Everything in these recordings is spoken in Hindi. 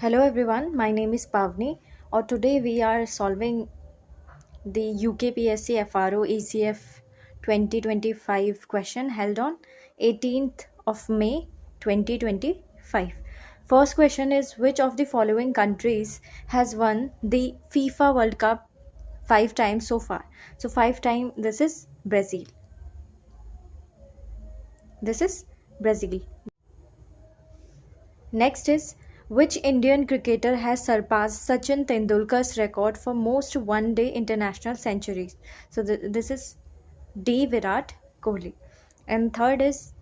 Hello everyone, my name is Pavni, or today we are solving the UKPSC FRO ECF 2025 question held on 18th of May 2025. First question is, which of the following countries has won the FIFA World Cup 5 times so far? So 5 times, this is Brazil. This is Brazil. Next is, which Indian cricketer has surpassed Sachin Tendulkar's record for most one-day international centuries? So this is D. Virat Kohli. And third is,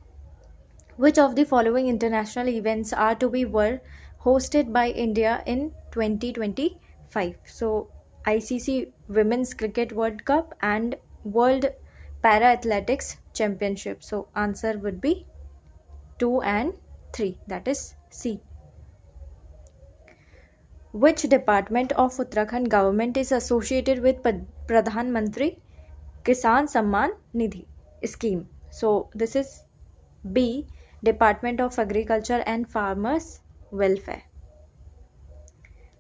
which of the following international events are to be were hosted by India in 2025? So ICC Women's Cricket World Cup and World Para Athletics Championship. So answer would be 2 and 3, that is C. Which department of Uttarakhand government is associated with Pradhan Mantri Kisan Samman Nidhi scheme? So this is B, Department of Agriculture and Farmers Welfare.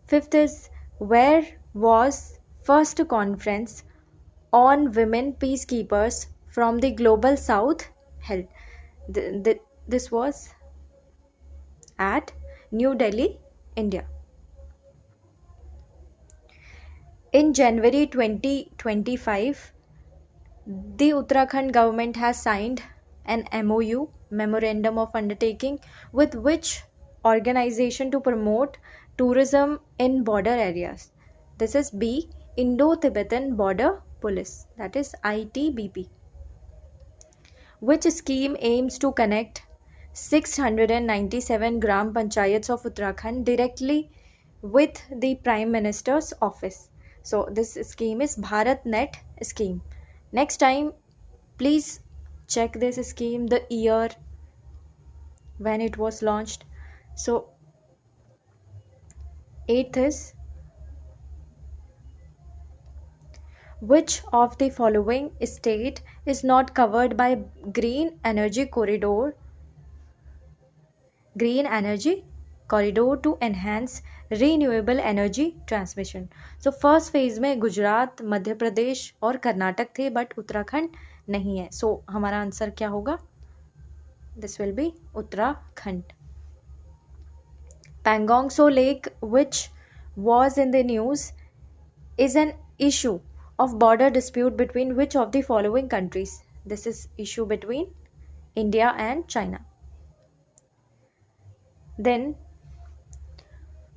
Fifth is, where was first conference on women peacekeepers from the Global South held? This was at New Delhi, India. In January 2025, the Uttarakhand government has signed an MOU, Memorandum of Undertaking, with which organization to promote tourism in border areas? This is B, Indo-Tibetan Border Police, that is ITBP. Which scheme aims to connect 697 Gram Panchayats of Uttarakhand directly with the Prime Minister's office? So this scheme is BharatNet scheme. Next time, please check this scheme, the year when it was launched. So 8th is, which of the following state is not covered by Green Energy Corridor to enhance renewable energy transmission? So first phase में गुजरात, मध्य प्रदेश और कर्नाटक थे, बट उत्तराखंड नहीं है. सो हमारा आंसर क्या होगा? This will be Uttarakhand. Pangong Tso Lake, which was in the news, is an issue of border dispute between which of the following countries? This is issue between India and China. Then,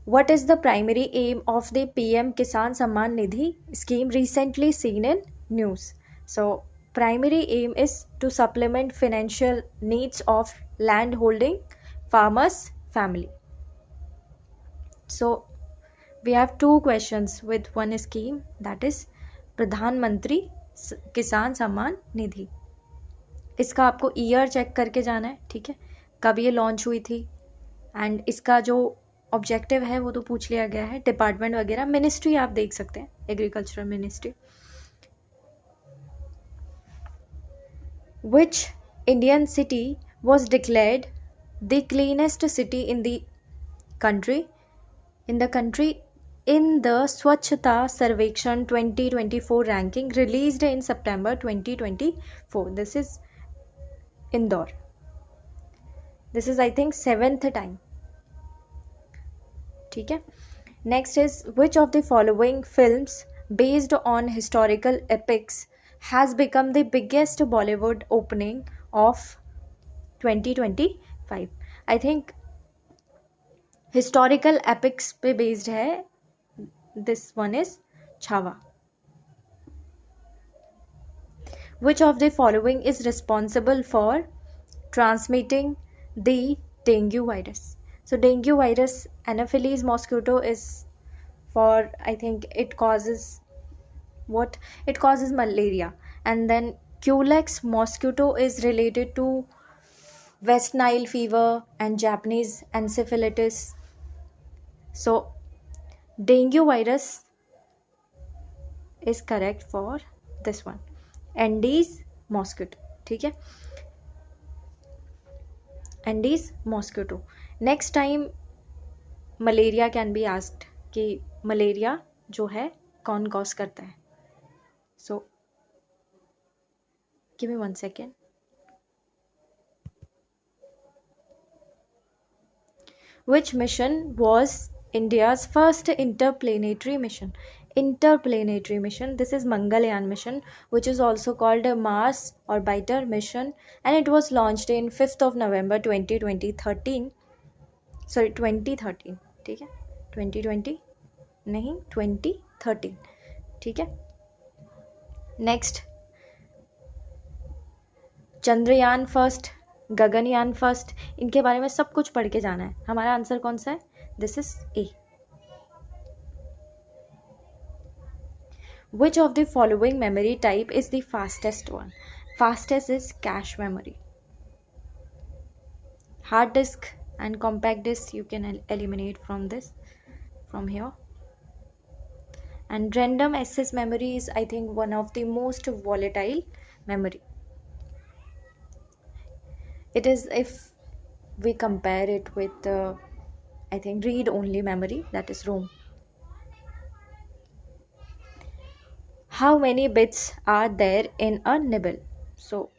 what is the primary aim of the PM Kisan Samman Nidhi scheme recently seen in news? So, primary aim is to supplement financial needs of landholding farmers' family. So, we have two questions with one scheme, that is प्रधान मंत्री किसान सम्मान निधि. इसका आपको ईयर चेक करके जाना है, ठीक है, कब ये लॉन्च हुई थी, एंड इसका जो ऑब्जेक्टिव है वो तो पूछ लिया गया है. डिपार्टमेंट वगैरह, मिनिस्ट्री आप देख सकते हैं, agricultural ministry. Which Indian city was declared the cleanest city in the country in the Swachhata Sarvekshan 2024 ranking released in September 2024. This is Indore. This is, I think, 7th time. ठीक है. Next is, which of the following films based on historical epics has become the biggest Bollywood opening of 2025? I think historical epics पे based है. This one is Chhawa. Which of the following is responsible for transmitting the dengue virus? So dengue virus, Anopheles mosquito is for, I think it causes what? It causes malaria. And then Culex mosquito is related to West Nile fever and Japanese encephalitis. So dengue virus is correct for this one, Andes mosquito. ठीक है, Andes mosquito. Next time malaria can be asked कि मलेरिया जो है कौन कॉज करता है. So give me 1 second. Which mission was India's first interplanetary mission? Interplanetary mission. This is Mangalyaan mission, which is also called a Mars Orbiter mission, and it was launched in 5th of November 2013. Sorry, 2013. ठीक है, 2020 नहीं, 2013. ठीक है. Next, Chandrayaan first, Gaganyaan first, इनके बारे में सब कुछ पढ़ के जाना है. हमारा आंसर कौन सा है? This is a. Which of the following memory type is the fastest one? Fastest is cache memory. Hard disk and compact disk you can eliminate from this, from here. And random access memory is, I think, one of the most volatile memory. It is, if we compare it with I think read only memory, that is ROM. How many bits are there in a nibble? So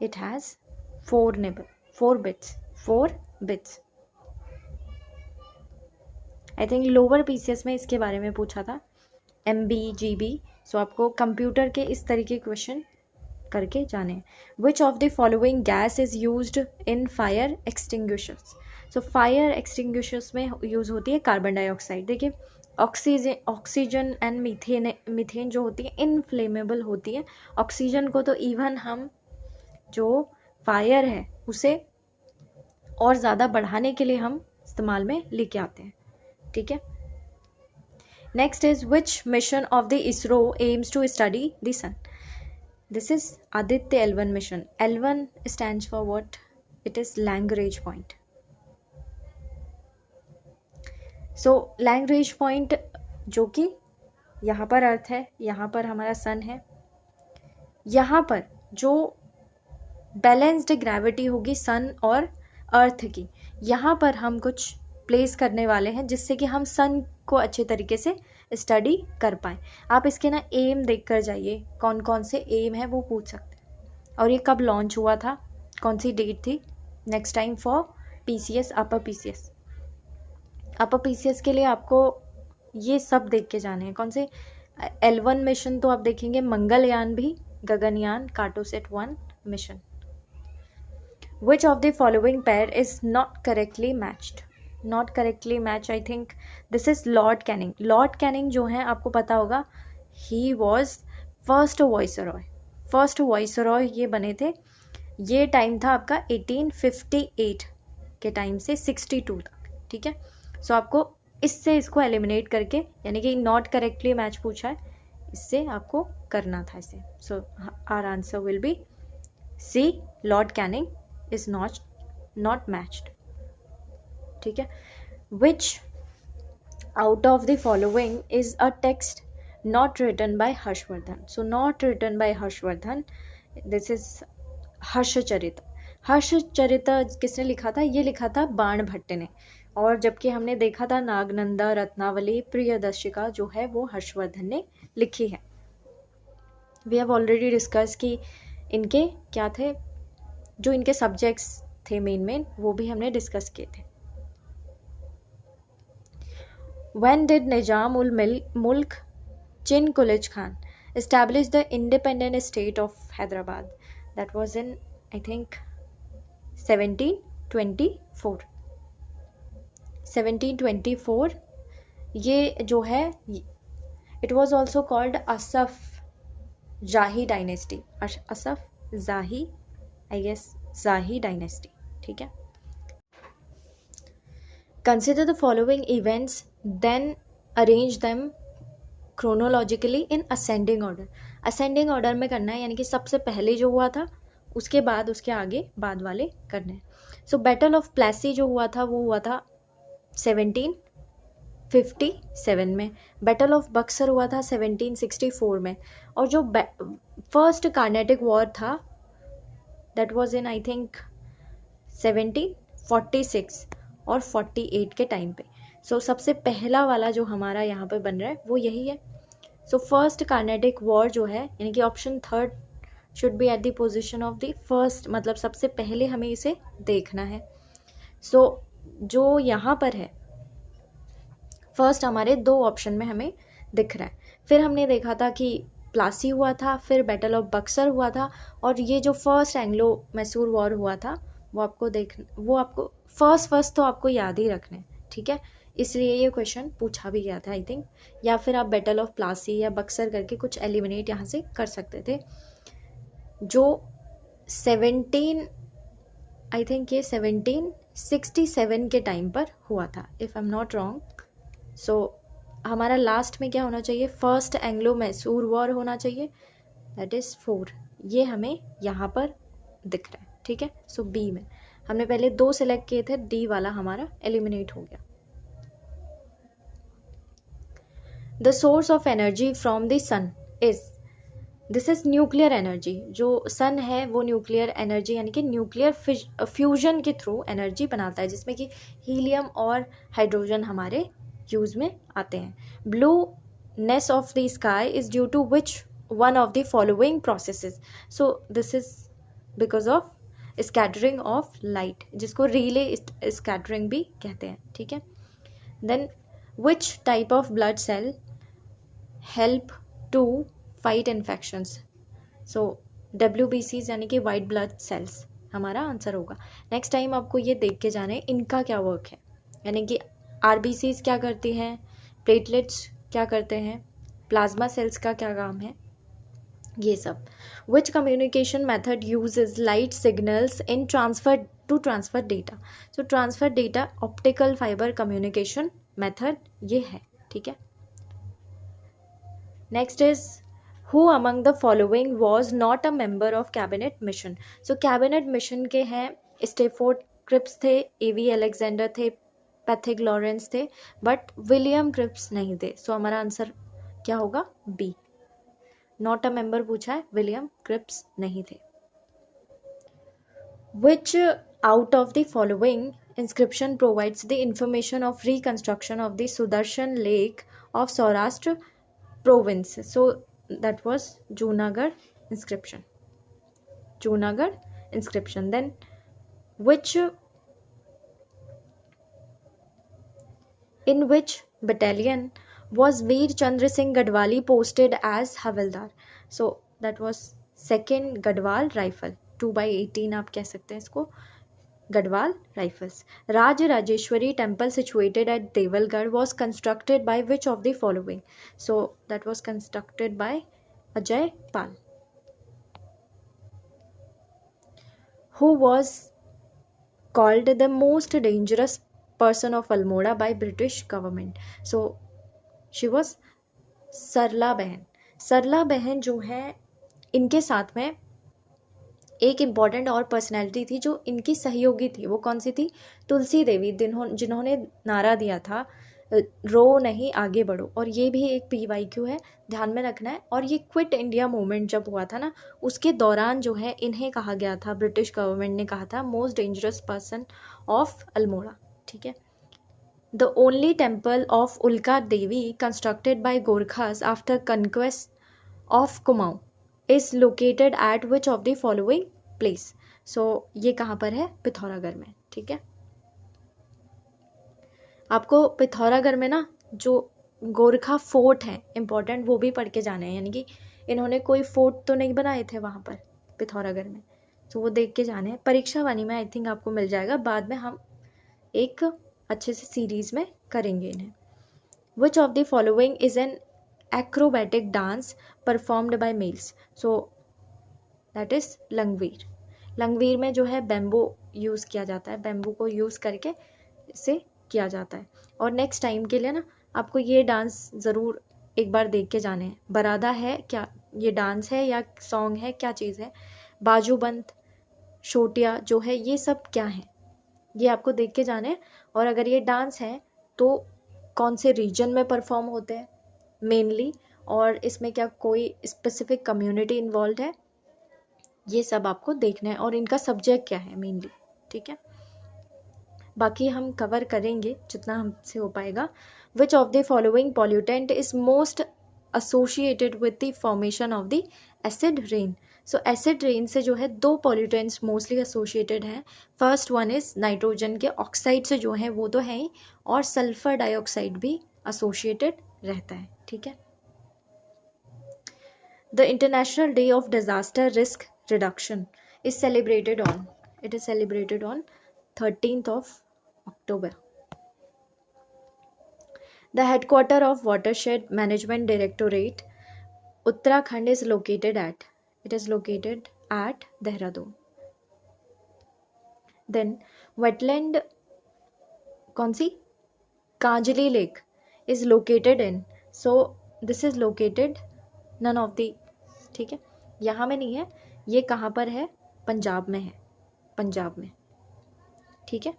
it has 4 nibble, 4 bits, 4 bits. I think lower PCS में इसके बारे में पूछा था, MB GB. सो आपको कंप्यूटर के इस तरीके क्वेश्चन करके जाने. Which of the following gas is used in fire extinguishers? So fire extinguishers में यूज़ होती है कार्बन डाइऑक्साइड. देखिए, ऑक्सीजन एंड मीथेन जो होती है इनफ्लेमेबल होती है. ऑक्सीजन को तो इवन हम जो फायर है उसे और ज़्यादा बढ़ाने के लिए हम इस्तेमाल में लेके आते हैं. ठीक है. Next is which mission of the ISRO aims to study the sun? This is Aditya L1 mission. L1 stands for what? It is Lagrange point. So Lagrange point जो कि यहाँ पर अर्थ है, यहाँ पर हमारा सन है, यहाँ पर जो बैलेंस्ड ग्रेविटी होगी सन और अर्थ की, यहाँ पर हम कुछ प्लेस करने वाले हैं जिससे कि हम सन को अच्छे तरीके से स्टडी कर पाएँ. आप इसके ना एम देख कर जाइए, कौन कौन से एम है वो पूछ सकते हैं. और ये कब लॉन्च हुआ था, कौन सी डेट थी? Next time for PCS, upper PCS. Upper PCS के लिए आपको ये सब देख के जाने हैं. कौन से? L1 मिशन तो आप देखेंगे, मंगलयान भी, Gaganyaan, Cartosat 1 mission. Which of the following pair is not correctly matched? Not correctly matched, I think this is Lord Canning. Lord Canning जो है आपको पता होगा, he was first viceroy. First viceroy ये बने थे. ये टाइम था आपका 1858 के टाइम से 62 तक. ठीक है. सो आपको इससे इसको एलिमिनेट करके, यानी कि नॉट करेक्टली मैच पूछा है, इससे आपको करना था इसे. So our answer will be C, Lord Canning is not matched. ठीक है. Which out of the following is a text not written by Harshavardhan? So not written by Harshavardhan, this is Harshacharita. Harshacharita किसने लिखा था? ये लिखा था बाण भट्ट ने. और जबकि हमने देखा था नागनंदा, रत्नावली, प्रियदर्शिका जो है वो हर्षवर्धन ने लिखी है. वी हैव ऑलरेडी डिस्कस कि इनके क्या थे, जो इनके सब्जेक्ट्स थे मेन वो भी हमने डिस्कस किए थे. When did Nizam ul Mulk Chin Kulij Khan establish the independent state of Hyderabad? That was in, I think, 1724. 1724. ये जो है, it was also called Asaf Jahi dynasty. Asaf Zahi, I guess, Zahi dynasty. ठीक है. Consider the following events, then arrange them chronologically in ascending order. Ascending order में करना है, यानी कि सबसे पहले जो हुआ था उसके बाद उसके आगे बाद वाले करने हैं. सो बैटल ऑफ प्लेसी जो हुआ था वो हुआ था 1757 में. बैटल ऑफ बक्सर हुआ था 1764 में. और जो फर्स्ट कार्नेटिक वॉर था that was in, I think, 1746. और 48 के टाइम पे। सो सबसे पहला वाला जो हमारा यहाँ पे बन रहा है वो यही है। सो फर्स्ट कार्नेटिक वॉर जो है, यानी कि option third should be at the position of the first, मतलब सबसे पहले हमें इसे देखना है। सो जो यहाँ पर है फर्स्ट हमारे दो ऑप्शन में हमें दिख रहा है। फिर हमने देखा था कि प्लासी हुआ था, फिर बैटल ऑफ बक्सर हुआ था, और ये जो फर्स्ट एंग्लो मैसूर वॉर हुआ था वो आपको फर्स्ट तो आपको याद ही रखना है, ठीक है। इसलिए ये क्वेश्चन पूछा भी गया था आई थिंक, या फिर आप बैटल ऑफ प्लासी या बक्सर करके कुछ एलिमिनेट यहाँ से कर सकते थे। जो 17 आई थिंक ये 1767 के टाइम पर हुआ था, if I am not wrong. So हमारा लास्ट में क्या होना चाहिए, फर्स्ट एंग्लो मैसूर वॉर होना चाहिए, दैट इज़ 4। ये हमें यहाँ पर दिख रहा है, ठीक है। सो बी में हमने पहले 2 सेलेक्ट किए थे, डी वाला हमारा एलिमिनेट हो गया। The source of energy from the sun is, this is nuclear energy. जो सन है वो न्यूक्लियर एनर्जी यानी कि न्यूक्लियर फ्यूजन के थ्रू एनर्जी बनाता है, जिसमें कि हीलियम और हाइड्रोजन हमारे यूज में आते हैं। Blueness of the sky is due to which one of the following processes. So this is because of scattering of light, जिसको रिले स्कैटरिंग भी कहते हैं, ठीक है। Then which type of blood cell help to fight infections. So WBCs यानी कि वाइट ब्लड सेल्स हमारा आंसर होगा। नेक्स्ट टाइम आपको ये देख के जाने इनका क्या वर्क है, यानी कि RBCs क्या करती हैं, प्लेटलेट्स क्या करते हैं, प्लाज्मा सेल्स का क्या काम है, ये सब। Which communication method uses light signals in transfer data. So transfer data optical fibre communication method ये है, ठीक है। Next is who among the following was not a member of cabinet mission. So cabinet mission के हैं स्टेफोर्ड क्रिप्स थे, AV अलेक्जेंडर थे, पैथिक लॉरेंस थे, बट विलियम क्रिप्स नहीं थे। सो हमारा आंसर क्या होगा, बी। नॉट अ मेंबर पूछा है, विलियम क्रिप्स नहीं थे। विच out of the following inscription provides the information of reconstruction of the Sudarshan Lake of Saurashtra province. So that was Junagadh inscription. Then in which battalion was Veer Chandra Singh Gadwali posted as Havildar? So that was 2nd Gadwal Rifle, 2/18 आप कह सकते हैं इसको, Gadwal Rifles. Rajarajeshwari temple situated at Devalgarh was constructed by which of the following? So that was constructed by Ajay Pal. Who was called the most dangerous person of Almora by British government? So she was सरला बहन। सरला बहन जो है, इनके साथ में एक इम्पॉर्टेंट और पर्सनैलिटी थी जो इनकी सहयोगी थी, वो कौन सी थी, तुलसी देवी, जिन्होंने नारा दिया था रो नहीं आगे बढ़ो, और ये भी एक PYQ है, ध्यान में रखना है। और ये क्विट इंडिया मूवमेंट जब हुआ था ना, उसके दौरान जो है इन्हें कहा गया था, ब्रिटिश गवर्नमेंट ने कहा था most dangerous person of Almora, ठीक है। The only temple of Ulka Devi constructed by Gorkhas after conquest of Kumaon is located at which of the following place. So ये कहाँ पर है, पिथौरागढ़ में, ठीक है। आपको पिथौरागढ़ में ना जो गोरखा फोर्ट हैं इंपॉर्टेंट, वो भी पढ़ के जाने हैं, यानी कि इन्होंने कोई फोर्ट तो नहीं बनाए थे वहाँ पर पिथौरागढ़ में, तो वो देख के जाने हैं। परीक्षा वाणी में आई थिंक आपको मिल जाएगा, बाद में हम एक अच्छे से सीरीज में करेंगे इन्हें। Which of the following is an acrobatic dance performed by males. So that is Langvir. Langvir में जो है बैम्बू यूज़ किया जाता है, बैम्बू को यूज़ करके इसे किया जाता है। और नेक्स्ट टाइम के लिए ना आपको ये डांस ज़रूर एक बार देख के जाने हैं। बरादा है क्या, ये डांस है या सॉन्ग है, क्या चीज़ है, बाजूबंद, शोटिया जो है, ये सब क्या है, ये आपको देख के जाने हैं। और अगर ये डांस है तो कौन से रीजन में परफॉर्म होते हैं मेनली, और इसमें क्या कोई स्पेसिफिक कम्युनिटी इन्वॉल्व है, ये सब आपको देखना है, और इनका सब्जेक्ट क्या है मेनली, ठीक है। बाकी हम कवर करेंगे जितना हमसे हो पाएगा. विच of the following pollutant is most associated with the formation of the acid rain. So acid rain से जो है दो पॉल्यूटेंट्स मोस्टली एसोसिएटेड हैं. फर्स्ट वन इज नाइट्रोजन के ऑक्साइड से जो है वो तो है ही, और सल्फर डाइऑक्साइड भी एसोसिएटेड रहता है. ठीक है. The international day of disaster risk reduction is celebrated on, it is celebrated on 13th of October. The headquarter of Watershed Management Directorate Uttarakhand is located at, it is located at Dehradun. Then wetland कौन सी, Kanjli lake is located in, so this is located none of the, ठीक है, यहाँ में नहीं है, ये कहाँ पर है, पंजाब में है, पंजाब में. ठीक है.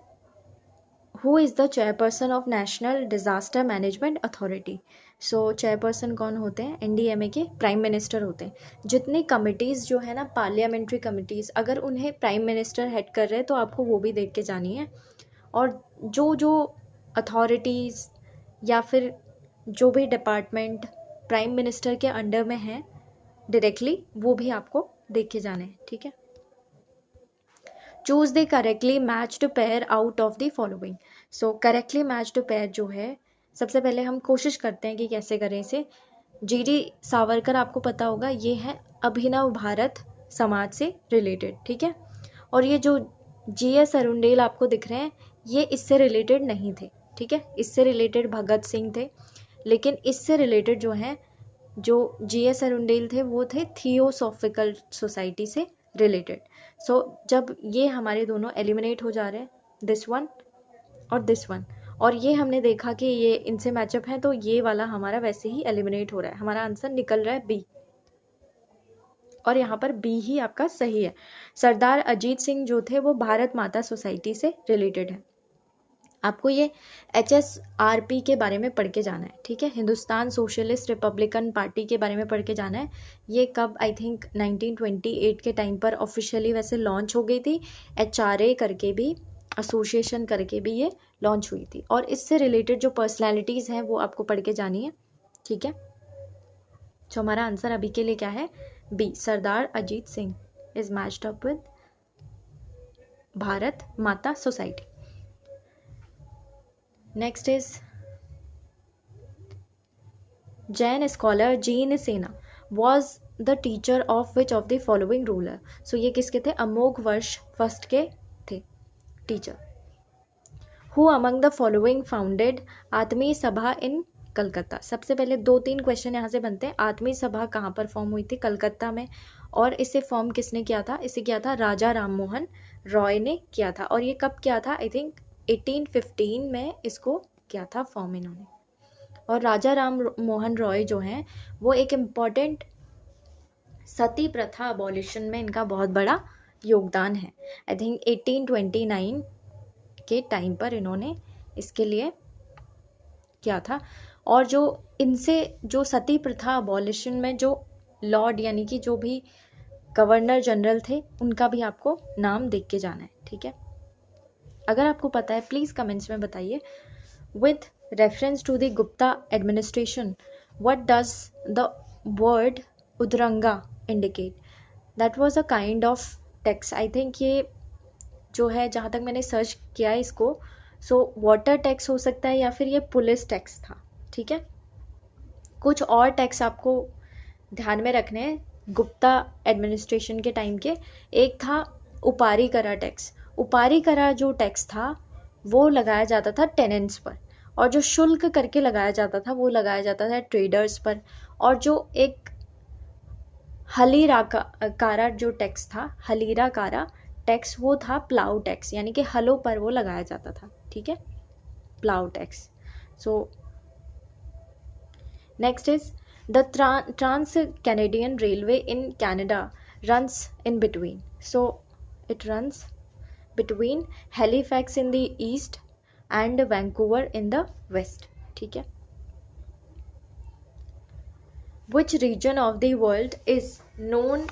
Who is the chairperson of national disaster management authority. So chairperson कौन होते हैं, एनडीएमए के प्राइम मिनिस्टर होते हैं. जितनी कमिटीज़ जो है ना, पार्लियामेंट्री कमिटीज़, अगर उन्हें प्राइम मिनिस्टर हेड कर रहे हैं तो आपको वो भी देख के जानी है. और जो जो अथॉरिटीज़ या फिर जो भी डिपार्टमेंट प्राइम मिनिस्टर के अंडर में हैं डायरेक्टली, वो भी आपको देख के जाने हैं. ठीक है. Choose the correctly matched pair out of the following. So correctly matched pair जो है, सबसे पहले हम कोशिश करते हैं कि कैसे करें इसे. जीडी सावरकर आपको पता होगा, ये है अभिनव भारत समाज से रिलेटेड. ठीक है. और ये जो जीएस अरुणडेल आपको दिख रहे हैं, ये इससे रिलेटेड नहीं थे. ठीक है. इससे रिलेटेड भगत सिंह थे, लेकिन इससे रिलेटेड जो है, जो जीएस अरुणडेल थे वो थे थियोसॉफिकल सोसाइटी से रिलेटेड. सो जब ये हमारे दोनों एलिमिनेट हो जा रहे हैं, दिस वन और दिस वन, और ये हमने देखा कि ये इनसे मैचअप है, तो ये वाला हमारा वैसे ही एलिमिनेट हो रहा है. हमारा आंसर निकल रहा है बी, और यहाँ पर बी ही आपका सही है. सरदार अजीत सिंह जो थे वो भारत माता सोसाइटी से रिलेटेड है. आपको ये HSRP के बारे में पढ़ के जाना है. ठीक है. हिंदुस्तान सोशलिस्ट रिपब्लिकन पार्टी के बारे में पढ़ के जाना है. ये कब, आई थिंक 1928 के टाइम पर ऑफिशियली वैसे लॉन्च हो गई थी. HRA करके भी, एसोसिएशन करके भी ये लॉन्च हुई थी. और इससे रिलेटेड जो पर्सनैलिटीज़ हैं वो आपको पढ़ के जानी है. ठीक है. तो हमारा आंसर अभी के लिए क्या है, B. Sardar Ajit Singh is matched up with Bharat Mata society. Next is Jain scholar Jean Sena was the teacher of which of the following ruler. So ये किसके थे, अमोघ वर्ष फर्स्ट के थे teacher. Who among the following founded आत्मीय सभा in कलकत्ता. सबसे पहले 2-3 क्वेश्चन यहाँ से बनते हैं. आत्मीय सभा कहाँ पर फॉर्म हुई थी, कलकत्ता में, और इसे फॉर्म किसने किया था, इसे किया था राजा राममोहन रॉय ने किया था. और ये कब किया था, आई थिंक 1815 में इसको किया था फॉर्म इन्होंने. और राजा राम मोहन रॉय जो हैं वो एक इम्पॉर्टेंट सती प्रथा अबॉलिशन में इनका बहुत बड़ा योगदान है. आई थिंक 1829 के टाइम पर इन्होंने इसके लिए किया था. और जो इनसे जो सती प्रथा अबॉलिशन में जो लॉर्ड यानी कि जो भी गवर्नर जनरल थे, उनका भी आपको नाम देख के जाना है. ठीक है. अगर आपको पता है प्लीज़ कमेंट्स में बताइए. With reference to the Gupta administration, what does the word Udranga indicate. That was a kind of tax. I think ये जो है, जहाँ तक मैंने सर्च किया है इसको, सो वाटर टैक्स हो सकता है या फिर ये पुलिस टैक्स था. ठीक है. कुछ और टैक्स आपको ध्यान में रखने हैं गुप्ता एडमिनिस्ट्रेशन के टाइम के. एक था उपारी करा टैक्स. उपारी करा जो टैक्स था वो लगाया जाता था टेनेंट्स पर, और जो शुल्क करके लगाया जाता था वो लगाया जाता था ट्रेडर्स पर. और जो एक हलीरा कारा जो टैक्स था, हलीरा कारा टैक्स, वो था प्लाउ टैक्स, यानी कि हलों पर वो लगाया जाता था. ठीक है. Plough tax. So next is the trans Canadian railway in Canada runs in between. So it runs between Halifax in the east and Vancouver in the west. ठीक है. Which region of the world is known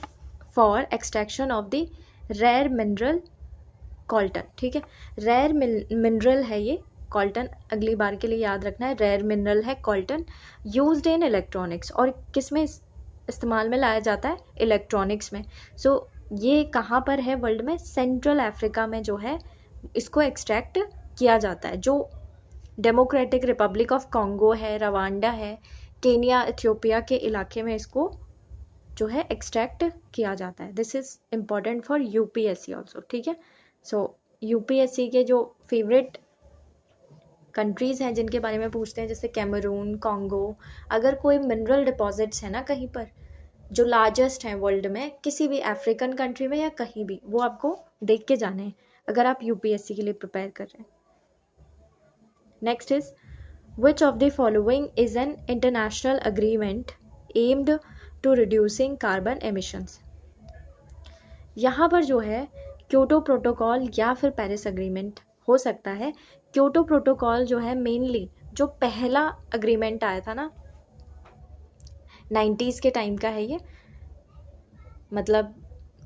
for extraction of the rare mineral Colton, ठीक है। रेयर मिनरल है ये कॉल्टन, अगली बार के लिए याद रखना है, रेयर मिनरल है कॉल्टन। यूज्ड इन इलेक्ट्रॉनिक्स, और किस में इस्तेमाल में लाया जाता है, इलेक्ट्रॉनिक्स में। सो ये कहाँ पर है वर्ल्ड में, सेंट्रल अफ्रीका में जो है इसको एक्सट्रैक्ट किया जाता है। जो डेमोक्रेटिक रिपब्लिक ऑफ कॉन्गो है, रवांडा है, केनिया, इथियोपिया के इलाके में इसको जो है एक्सट्रैक्ट किया जाता है। This is important for UPSC also, ठीक है। सो यूपीएससी के जो फेवरेट कंट्रीज़ हैं जिनके बारे में पूछते हैं, जैसे कैमरून, कॉन्गो, अगर कोई मिनरल डिपॉजिट्स है ना कहीं पर जो लार्जेस्ट हैं वर्ल्ड में, किसी भी अफ्रीकन कंट्री में या कहीं भी, वो आपको देख के जाने हैं अगर आप यूपीएससी के लिए प्रिपेयर कर रहे हैं। Next is which of the following is an international agreement aimed to reducing carbon emissions. यहाँ पर जो है क्योटो प्रोटोकॉल या फिर पेरिस अग्रीमेंट हो सकता है। क्योटो प्रोटोकॉल जो है मेनली जो पहला अग्रीमेंट आया था ना 90s के टाइम का है ये, मतलब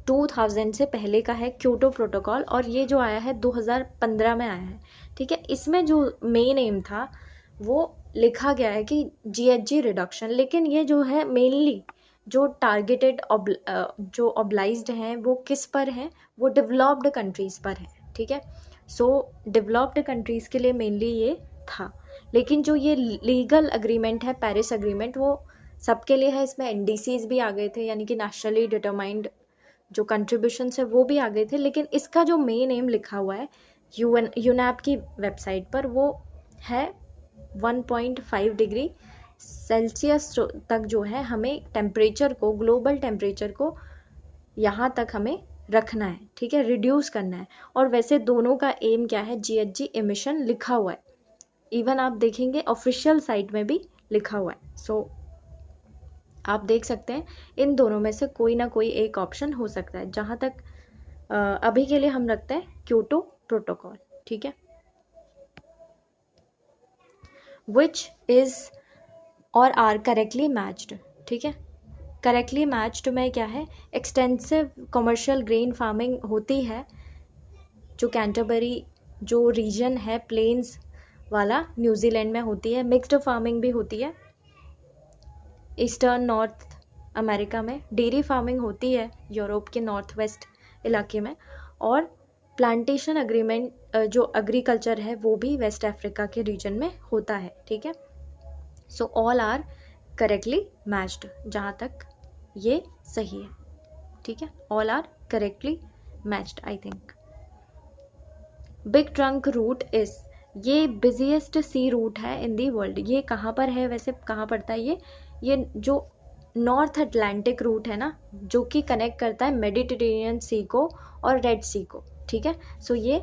2000 से पहले का है क्योटो प्रोटोकॉल, और ये जो आया है 2015 में आया है, ठीक है। इसमें जो मेन एम था वो लिखा गया है कि जीएचजी रिडक्शन, लेकिन ये जो है मेनली जो टारगेटेड जो ऑब्लाइज्ड हैं वो किस पर हैं, वो डेवलप्ड कंट्रीज़ पर हैं, ठीक है। सो डेवलप्ड कंट्रीज़ के लिए मेनली ये था, लेकिन जो ये लीगल अग्रीमेंट है पेरिस अग्रीमेंट वो सबके लिए है। इसमें एनडीसीज भी आ गए थे, यानी कि नेशनली डिटरमाइंड जो कंट्रीब्यूशंस है वो भी आ गए थे, लेकिन इसका जो मेन एम लिखा हुआ है यूनैप की वेबसाइट पर वो है 1.5 डिग्री सेल्सियस तक जो है हमें टेम्परेचर को, ग्लोबल टेम्परेचर को यहाँ तक हमें रखना है, ठीक है, रिड्यूस करना है। और वैसे दोनों का एम क्या है, जीएचजी एमिशन लिखा हुआ है, इवन आप देखेंगे ऑफिशियल साइट में भी लिखा हुआ है। सो आप देख सकते हैं इन दोनों में से कोई ना कोई एक ऑप्शन हो सकता है। जहाँ तक अभी के लिए हम रखते हैं क्योटो प्रोटोकॉल, ठीक है। विच इज़ और आर करेक्टली मैच्ड, ठीक है। करेक्टली मैच्ड में क्या है, एक्सटेंसिव कमर्शियल ग्रेन फार्मिंग होती है जो कैंटरबरी जो रीजन है प्लेन्स वाला न्यूजीलैंड में होती है। मिक्स्ड फार्मिंग भी होती है ईस्टर्न नॉर्थ अमेरिका में। डेयरी फार्मिंग होती है यूरोप के नॉर्थ वेस्ट इलाके में। और प्लांटेशन अग्रीमेंट जो एग्रीकल्चर है वो भी वेस्ट अफ्रीका के रीजन में होता है, ठीक है। So all are correctly matched, जहाँ तक ये सही है, ठीक है। All are correctly matched I think. Big trunk route is, ये बिजिएस्ट सी रूट है इन दी वर्ल्ड। ये कहाँ पर है वैसे, कहाँ पड़ता है ये जो नॉर्थ अटलांटिक रूट है ना, जो कि कनेक्ट करता है मेडिटेरेनियन सी को और रेड सी को, ठीक है। सो ये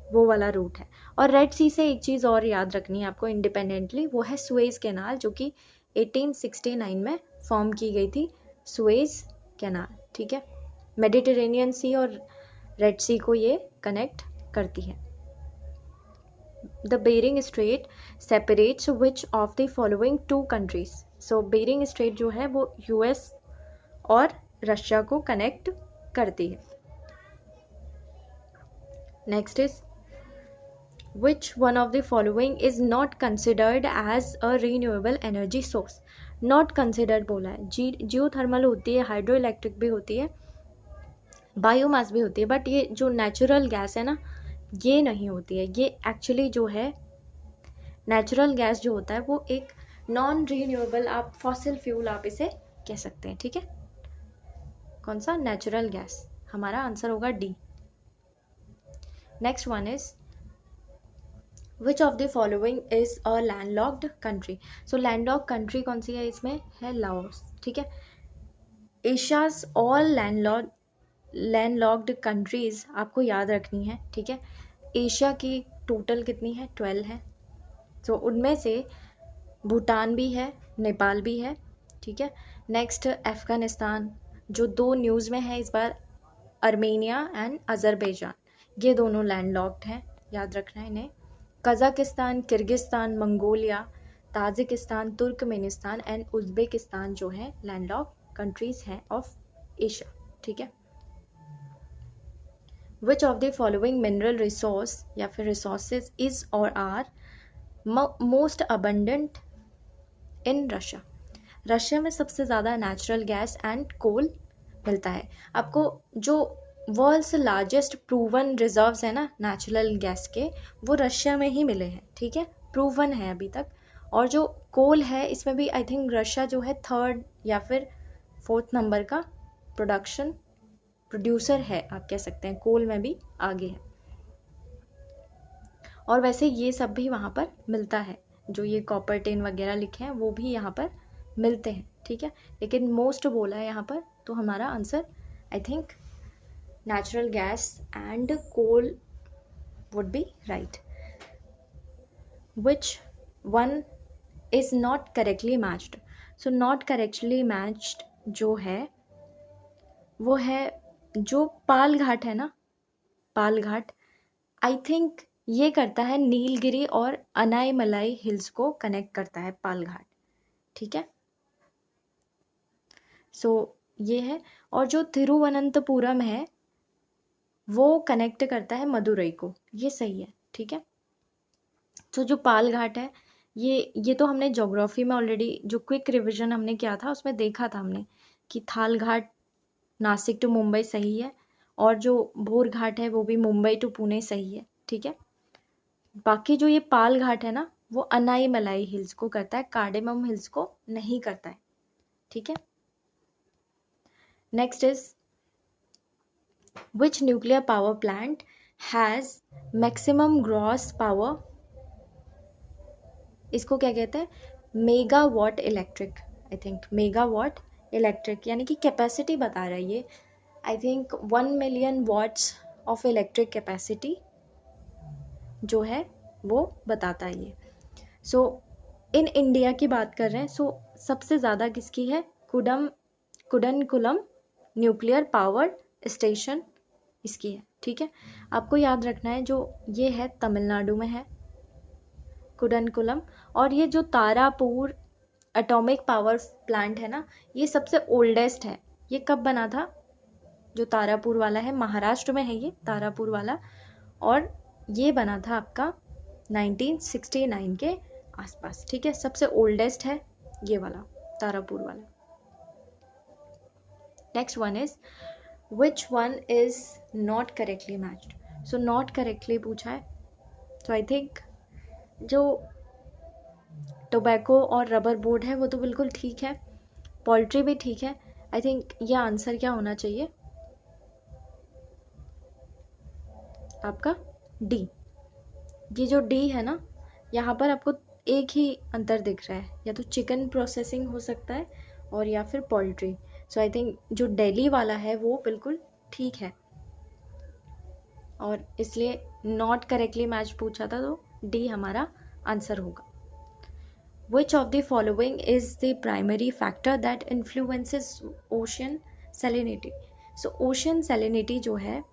वो वाला रूट है। और रेड सी से एक चीज़ और याद रखनी है आपको इंडिपेंडेंटली, वो है सुएज कैनाल, जो कि 1869 में फॉर्म की गई थी, सुएज कैनाल, ठीक है। मेडिटेरेनियन सी और रेड सी को ये कनेक्ट करती है। The Bering Strait separates which of the following two countries. So Bering Strait जो है वो यूएस और रशिया को कनेक्ट करती है। Next is which one of the following is not considered as a renewable energy source. Not considered बोला है, जियो थर्मल होती है, हाइड्रो इलेक्ट्रिक भी होती है, बायोमास भी होती है, बट ये जो नेचुरल गैस है ना ये नहीं होती है। ये एक्चुअली जो है नेचुरल गैस जो होता है वो एक नॉन रीन्यूएबल, आप फॉसिल फ्यूल आप इसे कह सकते हैं, ठीक है। कौन सा, नेचुरल गैस। हमारा आंसर होगा D. Next one is which of the following is a landlocked country. So landlocked country कौन सी है, इसमें है लाओस, ठीक है। एशियाज ऑल लैंडलॉक्ड कंट्रीज आपको याद रखनी है, ठीक है। एशिया की टोटल कितनी है, 12 है। सो उनमें से भूटान भी है, नेपाल भी है, ठीक है। नेक्स्ट अफ़गानिस्तान, जो 2 न्यूज़ में है इस बार, अर्मेनिया एंड अज़रबैजान, ये दोनों लैंडलॉक्ड हैं, याद रखना है इन्हें। Kazakhstan, Kyrgyzstan, Mongolia, Tajikistan, Turkmenistan and Uzbekistan जो है लैंडलॉक्ड कंट्रीज़ हैं ऑफ एशिया, ठीक है। Which of the following mineral resource या फिर resources is or are most abundant in Russia. Russia में सबसे ज़्यादा नेचुरल गैस एंड कोल मिलता है। आपको जो वर्ल्ड्स लार्जेस्ट प्रूवन रिजर्व्स है ना नेचुरल गैस के, वो रशिया में ही मिले हैं, ठीक है, प्रूवन है अभी तक। और जो कोल है इसमें भी आई थिंक रशिया जो है थर्ड या फिर फोर्थ नंबर का प्रोड्यूसर है, आप कह सकते हैं, कोल में भी आगे है। और वैसे ये सब भी वहाँ पर मिलता है, जो ये कॉपर टिन वगैरह लिखे हैं वो भी यहाँ पर मिलते हैं, ठीक है। लेकिन मोस्ट बोला है यहाँ पर, तो हमारा answer I think natural gas and coal would be right. Which one is not correctly matched. So not correctly matched जो है वो है जो पाल घाट है ना, पाल घाट आई थिंक ये करता है नीलगिरी और अनाईमलाई हिल्स को कनेक्ट करता है पाल घाट, ठीक है। सो ये है। और जो तिरुवनंतपुरम है वो कनेक्ट करता है मदुरई को, ये सही है, ठीक है। तो जो पाल घाट है ये तो हमने ज्योग्राफी में ऑलरेडी जो क्विक रिवीजन हमने किया था उसमें देखा था हमने कि थाल घाट नासिक टू मुंबई सही है, और जो भोर घाट है वो भी मुंबई टू पुणे सही है, ठीक है। बाकी जो ये पाल घाट है ना वो अनाईमलाई हिल्स को करता है, कार्डेमम हिल्स को नहीं करता है, ठीक है। Next is which nuclear power plant has maximum gross power. इसको क्या कहते हैं, megawatt electric, I think megawatt electric यानी कि कैपेसिटी बता रहा है ये, I think 1 million watts of electric capacity जो है वो बताता है ये। सो इन इंडिया की बात कर रहे हैं, सो सबसे ज़्यादा किसकी है, कुडनकुलम न्यूक्लियर पावर स्टेशन इसकी है, ठीक है। आपको याद रखना है जो ये है तमिलनाडु में है कुडनकुलम। और ये जो तारापुर एटॉमिक पावर प्लांट है ना ये सबसे ओल्डेस्ट है। ये कब बना था, जो तारापुर वाला है महाराष्ट्र में है ये तारापुर वाला, और ये बना था आपका 1969 के आसपास, ठीक है। सबसे ओल्डेस्ट है ये वाला तारापुर वाला। Next one is which one is not correctly matched. So not correctly पूछा है, तो आई थिंक जो टोबैको और रबर बोर्ड है वो तो बिल्कुल ठीक है, पोल्ट्री भी ठीक है। आई थिंक यह आंसर क्या होना चाहिए आपका डी। ये जो डी है ना यहाँ पर आपको एक ही अंतर दिख रहा है, या तो चिकन प्रोसेसिंग हो सकता है और या फिर पोल्ट्री। सो आई थिंक जो दिल्ली वाला है वो बिल्कुल ठीक है, और इसलिए नॉट करेक्टली मैच पूछा था तो डी हमारा आंसर होगा। Which of the following is the primary factor that influences ocean salinity? So ocean salinity जो है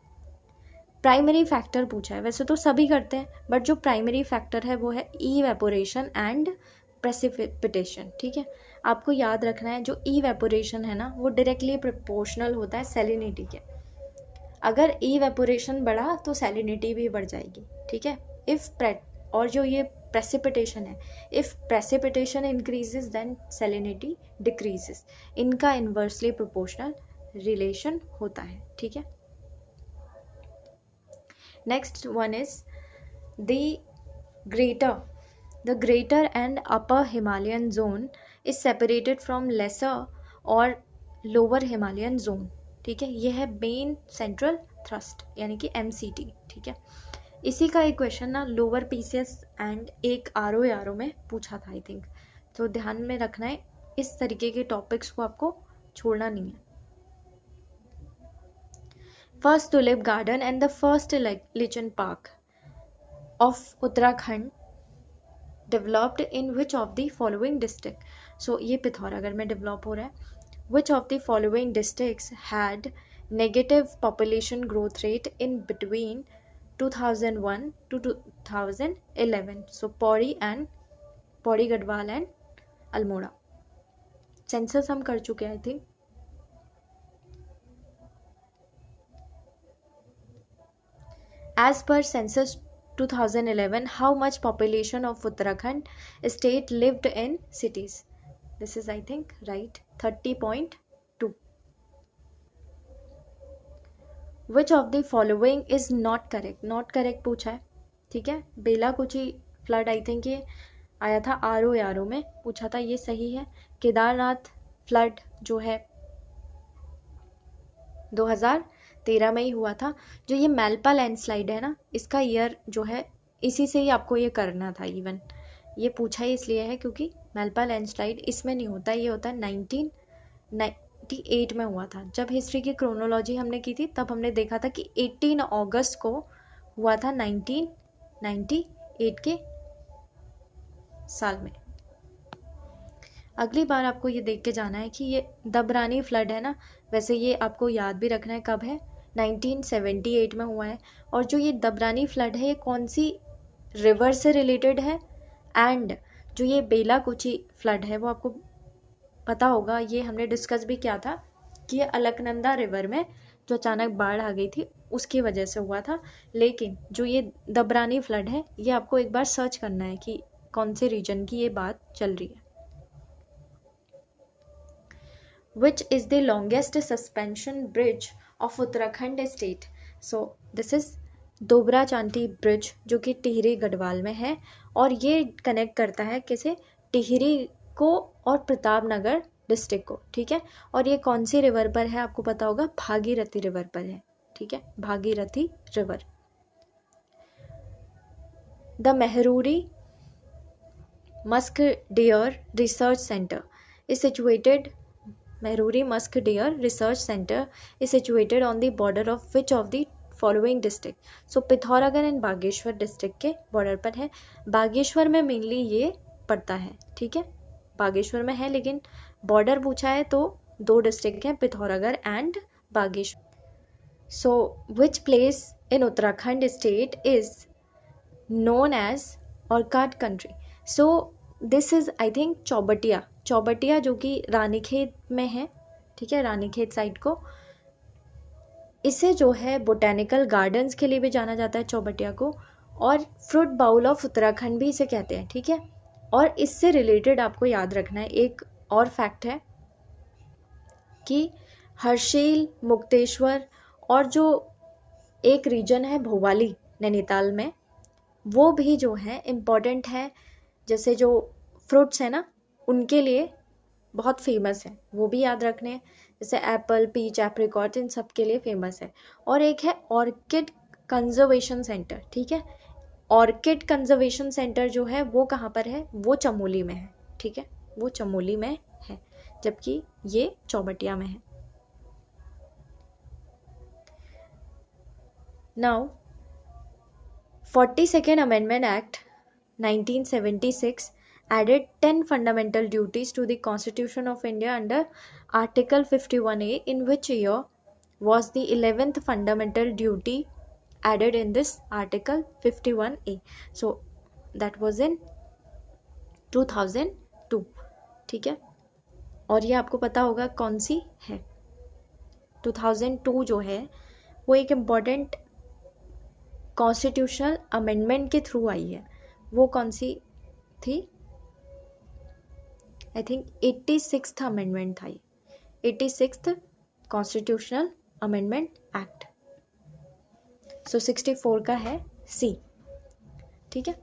प्राइमरी फैक्टर पूछा है, वैसे तो सभी करते हैं बट जो प्राइमरी फैक्टर है वो है इवेपोरेशन एंड प्रेसिपिटेशन, ठीक है। आपको याद रखना है जो इवेपोरेशन है ना वो डायरेक्टली प्रोपोर्शनल होता है सैलिनिटी के। अगर इवेपोरेशन बढ़ा तो सैलिनिटी भी बढ़ जाएगी, ठीक है। और जो ये प्रेसिपिटेशन है, if precipitation increases then salinity decreases, इनका इन्वर्सली प्रोपोर्शनल रिलेशन होता है, ठीक है। Next one is the greater and upper Himalayan zone is separated from lesser or lower Himalayan zone, ठीक है। यह है मेन सेंट्रल थ्रस्ट यानी कि MCT, ठीक है। इसी का एक क्वेश्चन ना लोअर PCS एंड एक RO में पूछा था आई थिंक, तो ध्यान में रखना है इस तरीके के टॉपिक्स को आपको छोड़ना नहीं है। First tulip garden and the first lichen park of Uttarakhand developed in which of the following district. So ये पिथौरागढ़ में डेवलप हो रहा है। Which of the following districts had negative population growth rate in between 2001 to 2011? So Pauri Garhwal and Almora. Census हम कर चुके हैं I think. As per census 2011, how much population of Uttarakhand state lived in cities? This is, I think, right. 30.2. Which of the following is not correct? Not correct पूछा है, ठीक है. बेलाकुची फ्लड आई थिंक ये आया था ROARO में पूछा था, ये सही है. केदारनाथ फ्लड जो है 2013 में ही हुआ था. जो ये मैल्पा लैंडस्लाइड है ना, इसका ईयर जो है इसी से ही आपको ये करना था. इवन ये पूछा ही इसलिए है क्योंकि मैल्पा लैंडस्लाइड इसमें नहीं होता, ये होता है 1998 में हुआ था. जब हिस्ट्री की क्रोनोलॉजी हमने की थी तब हमने देखा था कि 18 अगस्त को हुआ था 1998 के साल में. अगली बार आपको ये देख के जाना है कि ये दबरानी फ्लड है ना, वैसे ये आपको याद भी रखना है कब है, 1978 में हुआ है. और जो ये दबरानी फ्लड है ये कौन सी रिवर से रिलेटेड है, एंड जो ये बेलाकुची फ्लड है वो आपको पता होगा, ये हमने डिस्कस भी किया था कि ये अलकनंदा रिवर में जो अचानक बाढ़ आ गई थी उसकी वजह से हुआ था. लेकिन जो ये दबरानी फ्लड है ये आपको एक बार सर्च करना है कि कौन से रीजन की ये बात चल रही है. Which is the longest suspension bridge of Uttarakhand state? So this is दोबरा चांटी ब्रिज जो कि टिहरी गढ़वाल में है, और ये कनेक्ट करता है किसे, टिहरी को और प्रतापनगर डिस्ट्रिक्ट को, ठीक है. और ये कौन सी रिवर पर है आपको पता होगा, भागीरथी रिवर पर है, ठीक है, Bhagirathi river. The Mehruri musk deer research centre is situated. Mehruri Musk Deer Research Center is situated on the border of which of the following district? So Pithoragarh and Bageshwar district के बॉर्डर पर है. बागेश्वर में मेनली ये पड़ता है, ठीक है, बागेश्वर में है, लेकिन बॉर्डर पूछा है तो दो डिस्ट्रिक्ट हैं, Pithoragarh and Bageshwar. So which place in Uttarakhand state is known as orchard country? So this is I think Chaubatia. Chaubatia जो कि रानीखेत में है, ठीक है, रानीखेत साइड को. इसे जो है बोटेनिकल गार्डन्स के लिए भी जाना जाता है चौबटिया को, और फ्रूट बाउल ऑफ उत्तराखंड भी इसे कहते हैं, ठीक है. और इससे रिलेटेड आपको याद रखना है एक और फैक्ट है कि हर्षिल, मुक्तेश्वर और जो एक रीजन है भोवाली नैनीताल में, वो भी जो है इम्पॉर्टेंट है. जैसे जो फ्रूट्स है ना उनके लिए बहुत फेमस है, वो भी याद रखने हैं, जैसे एप्पल, पीच, एप्रिकॉट, इन सब के लिए फेमस है. और एक है ऑर्किड कंजर्वेशन सेंटर, ठीक है. ऑर्किड कंजर्वेशन सेंटर जो है वो कहाँ पर है, वो चमोली में है, ठीक है, वो चमोली में है, जबकि ये चौबटिया में है. Now 42nd Amendment Act 1976 added 10 fundamental duties to the Constitution of India under Article 51A. In which year was the 11th fundamental duty added in this Article 51A? So that was in 2002, ठीक है. और ये आपको पता होगा कौन सी है. 2002 जो है वो एक इम्पॉर्टेंट कॉन्स्टिट्यूशनल अमेंडमेंट के थ्रू आई है. वो कौन सी थी, आई थिंक 86th अमेंडमेंट था ये, 86th कॉन्स्टिट्यूशनल अमेंडमेंट एक्ट. सो 64 का है सी, ठीक है.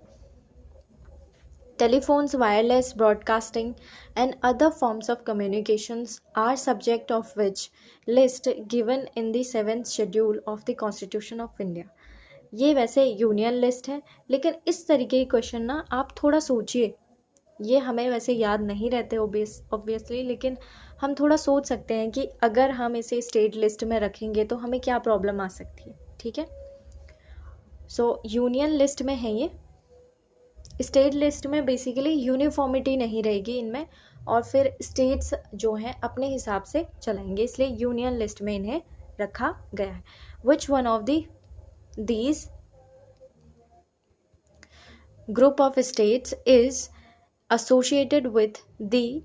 Telephones, wireless broadcasting and other forms of communications are subject of which list given in the 7th schedule of the constitution of India. ये वैसे यूनियन लिस्ट है, लेकिन इस तरीके के क्वेश्चन ना आप थोड़ा सोचिए. ये हमें वैसे याद नहीं रहते ऑब्वियसली, लेकिन हम थोड़ा सोच सकते हैं कि अगर हम इसे स्टेट लिस्ट में रखेंगे तो हमें क्या प्रॉब्लम आ सकती है, ठीक है. सो यूनियन लिस्ट में है ये. स्टेट लिस्ट में बेसिकली यूनिफॉर्मिटी नहीं रहेगी इनमें, और फिर स्टेट्स जो हैं अपने हिसाब से चलाएंगे, इसलिए यूनियन लिस्ट में इन्हें रखा गया है. विच one of these group of states is associated with the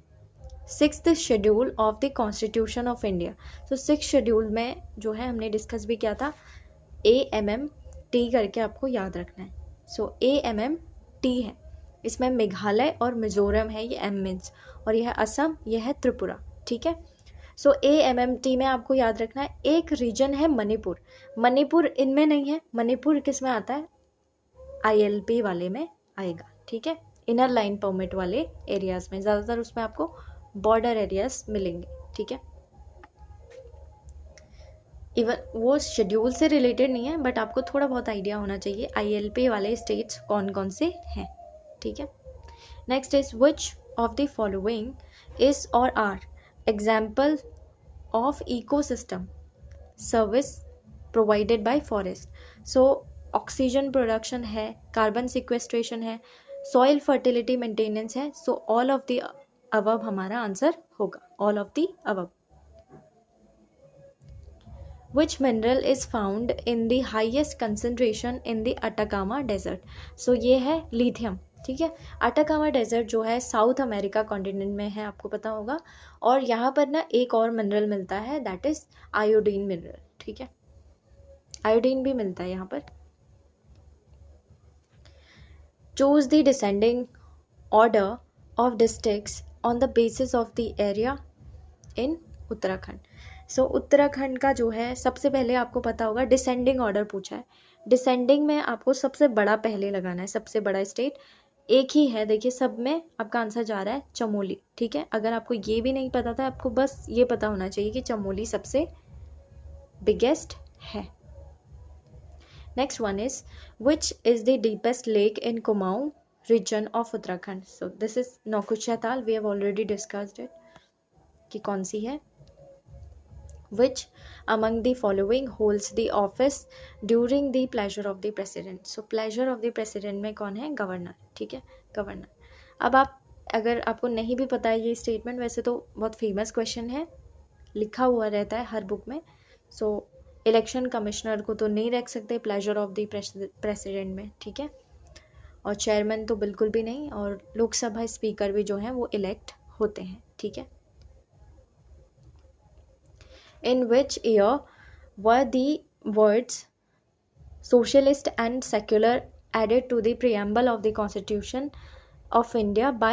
6th schedule of the Constitution of India? So 6th schedule में जो है हमने डिस्कस भी किया था AMM टी करके आपको याद रखना है। सो AMMT है, इसमें मेघालय और मिजोरम है, ये एम मीन्स, और यह है असम, यह है त्रिपुरा, ठीक है। सो AMMT में आपको याद रखना है। एक रीजन है मणिपुर, मणिपुर इनमें नहीं है, मणिपुर किस में आता है, ILP वाले में आएगा, ठीक है, इनर लाइन परमिट वाले एरियाज में, ज़्यादातर उसमें आपको बॉर्डर एरियाज मिलेंगे, ठीक है। इवन वो शेड्यूल से रिलेटेड नहीं है, बट आपको थोड़ा बहुत आइडिया होना चाहिए ILP वाले स्टेट्स कौन कौन से हैं, ठीक है। Next is which of the following is or are example of ecosystem service provided by forest. So oxygen production है, कार्बन सिक्वेस्ट्रेशन है, सॉइल फर्टिलिटी मेंटेनेंस है। So all of the above हमारा आंसर होगा, all of the above. Which mineral is found in the highest concentration in the Atacama Desert? So ये है लिथियम, ठीक है। अटाकामा डेजर्ट जो है साउथ अमेरिका कॉन्टिनेंट में है, आपको पता होगा। और यहाँ पर ना एक और मिनरल मिलता है, दैट इज आयोडीन मिनरल, ठीक है, आयोडीन भी मिलता है यहाँ पर। Choose the descending order of districts on the basis of the area in Uttarakhand. So Uttarakhand का जो है सबसे पहले आपको पता होगा डिसेंडिंग ऑर्डर पूछा है। डिसेंडिंग में आपको सबसे बड़ा पहले लगाना है, सबसे बड़ा स्टेट एक ही है, देखिए सब में आपका आंसर जा रहा है चमोली, ठीक है। अगर आपको ये भी नहीं पता था, आपको बस ये पता होना चाहिए कि चमोली सबसे बिगेस्ट है। Next one is which is the deepest lake in Kumaon region of Uttarakhand. So this is Naukuchia Tal, we have already discussed it कि कौन सी है। Which among the following holds the office during the pleasure of the president? So pleasure of the president में कौन है, गवर्नर, ठीक है, गवर्नर। अब आप अगर आपको नहीं भी पता है ये स्टेटमेंट, वैसे तो बहुत फेमस क्वेश्चन है, लिखा हुआ रहता है हर बुक में। सो इलेक्शन कमिश्नर को तो नहीं रख सकते प्लेजर ऑफ द प्रेसिडेंट में, ठीक है, और चेयरमैन तो बिल्कुल भी नहीं, और लोकसभा स्पीकर भी जो हैं वो इलेक्ट होते हैं, ठीक है। In which year were the words socialist and secular added to the preamble of the Constitution of India by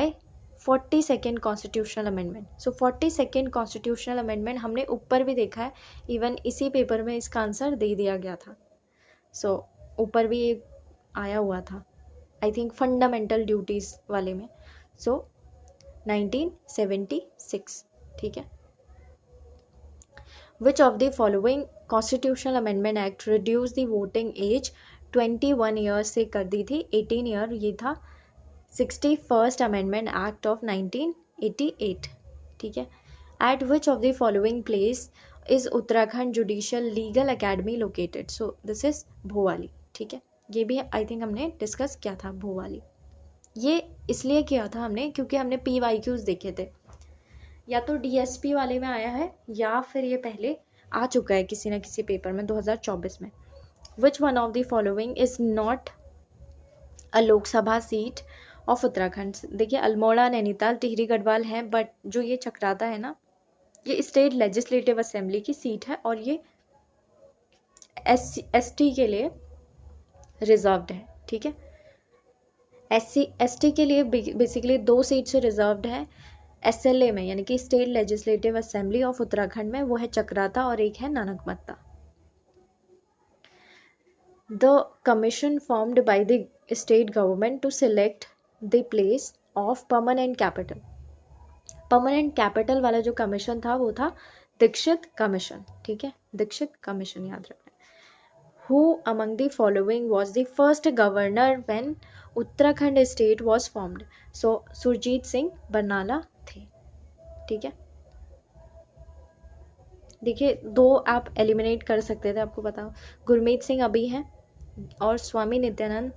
42nd Constitutional Amendment? So 42nd Constitutional Amendment हमने ऊपर भी देखा है, इवन इसी पेपर में इसका आंसर दे दिया गया था। सो ऊपर भी ये आया हुआ था, आई थिंक फंडामेंटल ड्यूटीज़ वाले में। सो 1976, ठीक है। Which of the following Constitutional Amendment Act reduced the voting age 21 years से कर दी थी 18 ईयर, ये था 61st Amendment Act of 1988, ठीक है। At which of the following place is Uttarakhand Judicial Legal Academy located? So this is Bhowali, ठीक है, ये भी आई थिंक हमने डिस्कस किया था भोवाली। ये इसलिए किया था हमने क्योंकि हमने PYQs देखे थे, या तो DSP वाले में आया है या फिर ये पहले आ चुका है किसी न किसी पेपर में 2024 में। विच one of the following is not a Lok Sabha seat of Uttarakhand. देखिए अल्मोड़ा, नैनीताल, टिहरी गढ़वाल हैं, बट जो ये चक्राता है ना, ये स्टेट लेजिस्लेटिव असेंबली की सीट है, और ये ST के लिए रिजर्व्ड है, ठीक है। ST के लिए बेसिकली 2 सीट से रिजर्व्ड है। SLA में यानी कि state legislative assembly of Uttarakhand में, वो है चक्राता और एक है Nanakmatta. The commission formed by the state government to select the place of permanent capital. Permanent capital वाला जो कमीशन था वो था दीक्षित कमीशन, ठीक है, दीक्षित कमीशन याद रखना। Who among the following was the first governor when Uttarakhand state was formed? So Surjit Singh Barnala थे, ठीक है। देखिए 2 आप एलिमिनेट कर सकते थे, आपको पता हो, गुरमीत सिंह अभी हैं और स्वामी नित्यानंद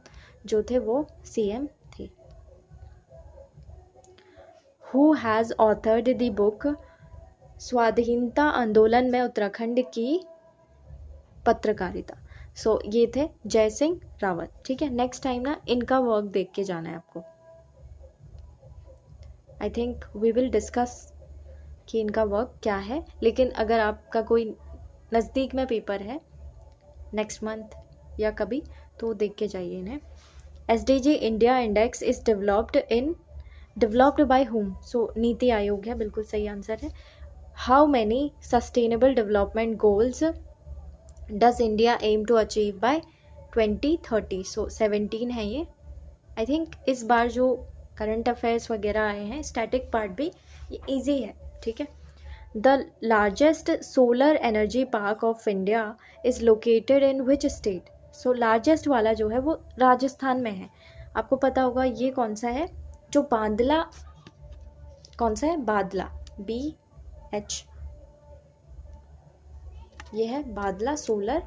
जो थे वो CM थे। Who has authored the book स्वाधीनता आंदोलन में उत्तराखंड की पत्रकारिता? सो ये थे जय सिंह रावत, ठीक है। नेक्स्ट टाइम ना इनका वर्क देख के जाना है आपको। I think we will discuss कि इनका वर्क क्या है, लेकिन अगर आपका कोई नज़दीक में पेपर है नेक्स्ट मंथ या कभी, तो देख के जाइए इन्हें। SDG India index is developed by whom? So NITI Aayog है, बिल्कुल सही आंसर है। How many sustainable development goals does India aim to achieve by 2030? So 17 है ये। आई थिंक इस बार जो करंट अफेयर्स वगैरह आए हैं, स्टैटिक पार्ट भी, ये ईजी है, ठीक है। The largest solar energy park of India is located in which state? So largest वाला जो है वो राजस्थान में है। आपको पता होगा ये कौन सा है, जो बांदला, कौन सा है, बादला, BH, ये है बादला सोलर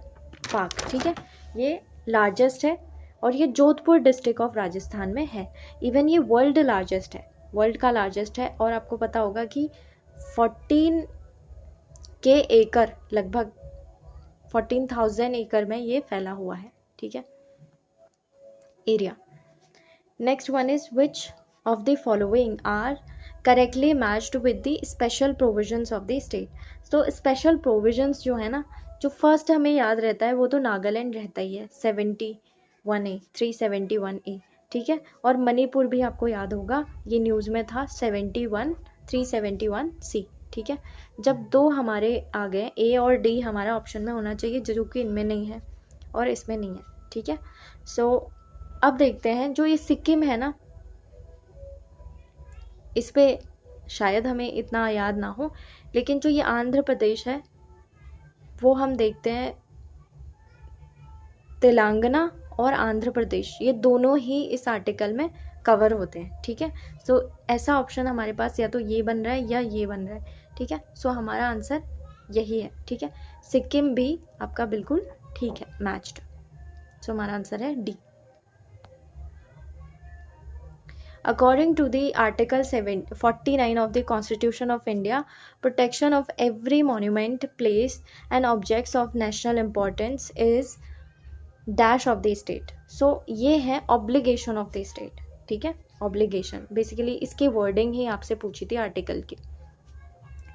पार्क, ठीक है। ये लार्जेस्ट है और ये जोधपुर डिस्ट्रिक्ट ऑफ राजस्थान में है। इवन ये वर्ल्ड लार्जेस्ट है, वर्ल्ड का लार्जेस्ट है। और आपको पता होगा कि 14 के एकड़, लगभग 14,000 एकड़ में ये फैला हुआ है, ठीक है, area. Next one is which of the following are correctly matched with the special provisions of the state? तो स्पेशल प्रोविजंस जो है ना, जो फर्स्ट हमें याद रहता है वो तो नागालैंड रहता ही है, 71A, 371A, ठीक है। और मणिपुर भी आपको याद होगा, ये न्यूज़ में था, 71, 371C, ठीक है। जब दो हमारे आ गए, A और D हमारा ऑप्शन में होना चाहिए, जो कि इनमें नहीं है और इसमें नहीं है, ठीक है। सो अब देखते हैं, जो ये सिक्किम है ना, इस पे शायद हमें इतना याद ना हो, लेकिन जो ये आंध्र प्रदेश है वो हम देखते हैं, तेलंगाना और आंध्र प्रदेश, ये दोनों ही इस आर्टिकल में कवर होते हैं, ठीक है। सो ऐसा ऑप्शन हमारे पास या तो ये बन रहा है या ये बन रहा है, ठीक है। सो हमारा आंसर यही है, ठीक है। सिक्किम भी आपका बिल्कुल ठीक है, मैच्ड। सो हमारा आंसर है D। According to the Article 49 of the Constitution of India, protection of every monument, place and objects of national importance is dash of the state. So ये है obligation of the state, ठीक है, obligation। बेसिकली इसकी वर्डिंग ही आपसे पूछी थी आर्टिकल की।